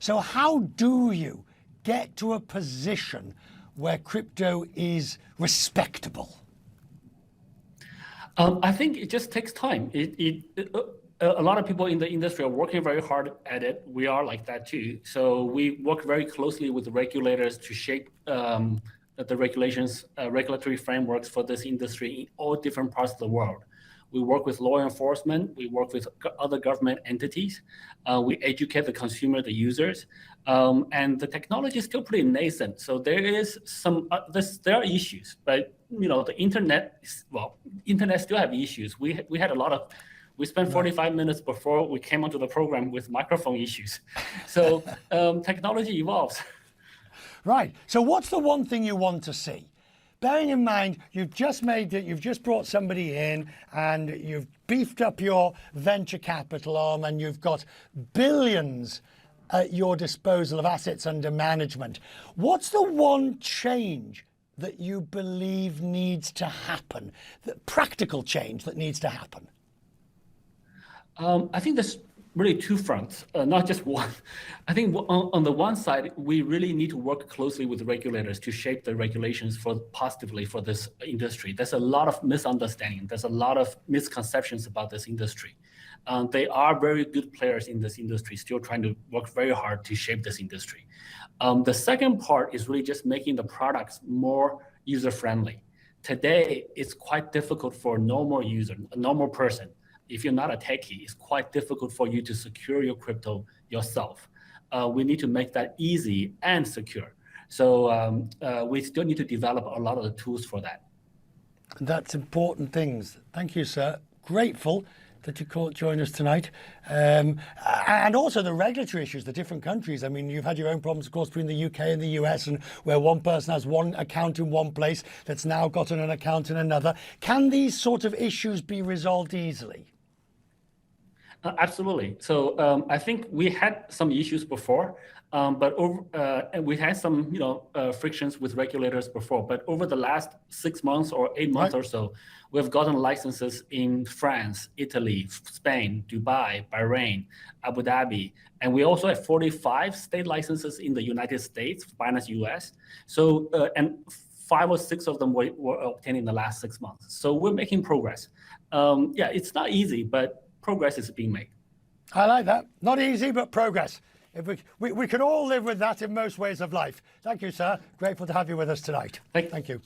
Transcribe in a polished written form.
So how do you get to a position where crypto is respectable? I think it just takes time. A lot of people in the industry are working very hard at it. We are like that too. So we work very closely with the regulators to shape the regulations, regulatory frameworks for this industry in all different parts of the world. We work with law enforcement. We work with other government entities. We educate the consumer, the users, and the technology is still pretty nascent. So there is some there are issues, but the internet still have issues. We had a lot of. We spent 45 minutes before we came onto the program with microphone issues. So technology evolves. Right. So what's the one thing you want to see? Bearing in mind, you've just brought somebody in and you've beefed up your venture capital arm and you've got billions at your disposal of assets under management. What's the one change that you believe needs to happen, the practical change that needs to happen? I think there's really two fronts, not just one. I think on the one side, we really need to work closely with the regulators to shape the regulations positively for this industry. There's a lot of misunderstanding. There's a lot of misconceptions about this industry. They are very good players in this industry, still trying to work very hard to shape this industry. The second part is really just making the products more user-friendly. Today, it's quite difficult for a normal user, a normal person. If you're not a techie, it's quite difficult for you to secure your crypto yourself. We need to make that easy and secure. So we still need to develop a lot of the tools for that. That's important things. Thank you, sir. Grateful that you could join us tonight. And also the regulatory issues, the different countries. I mean, you've had your own problems, of course, between the UK and the US, and where one person has one account in one place that's now got an account in another. Can these sort of issues be resolved easily? Absolutely. So I think we had some issues before, but we had some frictions with regulators before. But over the last 6 months or 8 months or so, we've gotten licenses in France, Italy, Spain, Dubai, Bahrain, Abu Dhabi, and we also have 45 state licenses in the United States, Binance US. So and 5 or 6 of them were obtained in the last 6 months. So we're making progress. Yeah, it's not easy, but progress is being made. I like that. Not easy, but progress. If we can all live with that in most ways of life. Thank you, sir. Grateful to have you with us tonight. Thank you.